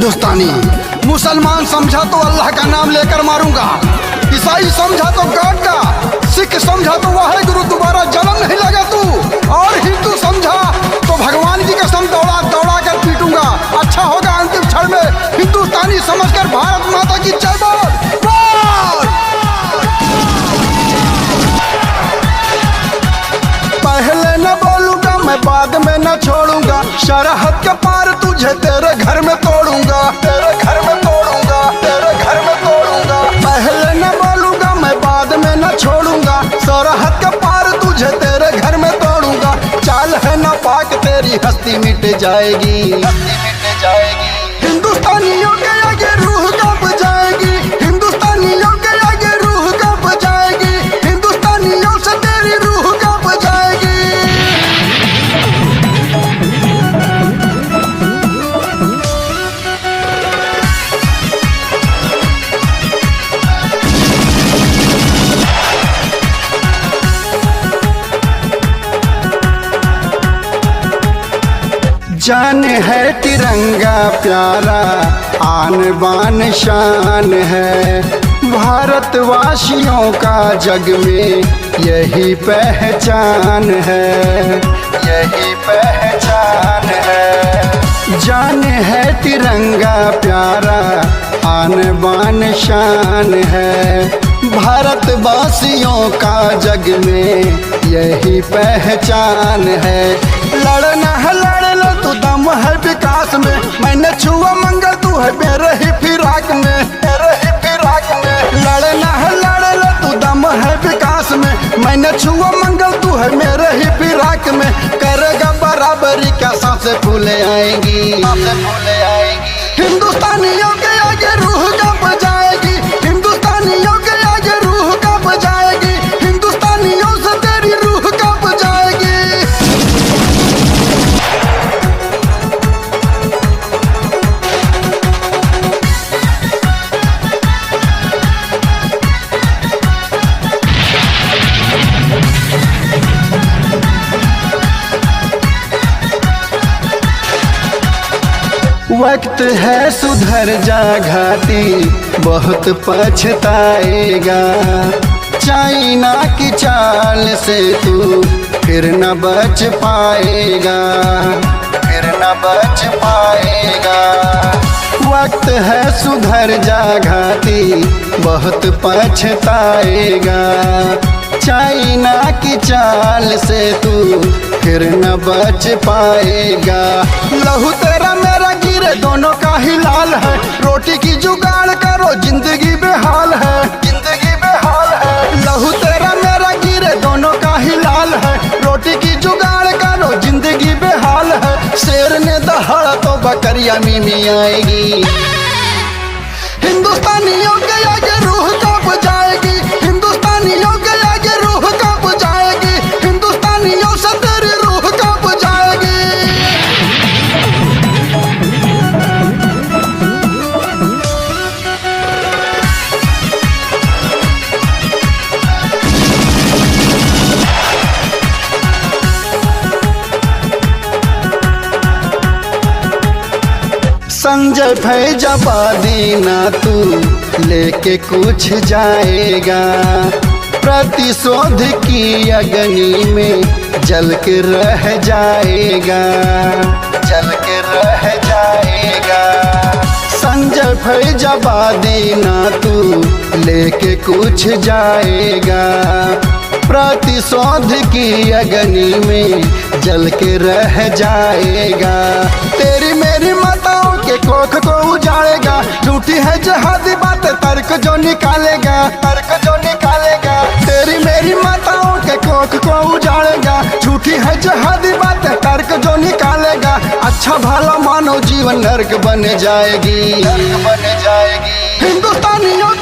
हिंदुस्तानी। मुसलमान समझा तो अल्लाह का नाम लेकर मारूंगा, ईसाई समझा तो गॉड का, सिख समझा तो वाहे गुरु दोबारा जन्म नहीं लगा तू, और हिंदू समझा तो भगवान की कसम दौड़ा दौड़ा कर पीटूंगा। अच्छा होगा अंतिम क्षण में हिंदुस्तानी समझकर भारत माता की जय बोल। पहले न बोलूंगा मैं बाद में न छोड़ूंगा, सरहद के पार तुझे तेरे घर में तोड़ूंगा, तेरे घर में तोड़ूंगा, तेरे घर में तोड़ूंगा। पहले न बोलूंगा मैं बाद में न छोड़ूंगा, सरहद के पार तुझे तेरे घर में तोड़ूंगा। चाल है ना पाक तेरी हस्ती मिट जाएगी, हस्ती मिट जाएगी। हिंदुस्तानियों के आगे रूह कांप जाएगी, हिंदुस्तानियों के आगे रूह कांप जाएगी, हिंदुस्तानियों से तेरी रूह कांप जाएगी। जान है तिरंगा प्यारा, आन बान शान है, भारतवासियों का जग में यही पहचान है, यही पहचान है। जान है तिरंगा प्यारा, आन बान शान है, भारतवासियों का जग में यही पहचान है। लड़ना है लड़ लो तू, दम है विकास में, मैंने छुआ मंगल तू है मेरे ही फिराक में, मेरे ही फिराक में। लड़ना है लड़ लो तू, दम है विकास में, मैंने छुआ मंगल तू है मेरे ही फिराक में। करेगा बराबरी क्या सांसें फूले आएंगी, सांसें फूले आएंगी। हिंदुस्तानियों के आगे रूह कांप जाएगी, हिंदुस्तानियों के आगे रूह कांप जाएगी, हिंदुस्तानियों से तेरी रूह कांप जाएगी। वक्त है सुधर जा घाटी, बहुत पछताएगा, चाइना की चाल से तू फिर न बच पाएगा, फिर न बच पाएगा। वक्त है सुधर जा घाटी, बहुत पछताएगा, चाइना की चाल से तू फिर न बच पाएगा। लहू तेरा मेरा गिरे दोनों का ही लाल है, रोटी की जुगाड़ करो जिंदगी बेहाल है, जिंदगी बेहाल है। लहू तेरा मेरा गिरे दोनों का ही लाल है, रोटी की जुगाड़ करो जिंदगी बेहाल है। शेर ने दहाड़ा तो बकरियां मीमी आएगी। हिंदुस्तानियों के आगे रूह कांप जाएगी, हिंदुस्तानियों के आगे रूह कांप जाएगी, हिंदुस्तानियों से तेरी रूह कांप जाएगी। संजय फैजाबादी ना तू लेके कुछ जाएगा, प्रतिशोध की अग्नि में जल के रह जाएगा, जल के रह जाएगा। संजय फैजाबादी ना तू लेके कुछ जाएगा, प्रतिशोध की अग्नि में जल के रह जाएगा। तेरी मेरी माताओं के कोख को उजाड़ेगा, झूठी है जहादी बात तर्क जो निकालेगा, तर्क जो निकालेगा। तेरी मेरी माताओं के कोख को उजाड़ेगा, झूठी है जहादी बात तर्क जो निकालेगा। अच्छा भला मानव जीवन नर्क बन जाएगी, नर्क बन जाएगी। हिंदुस्तानियों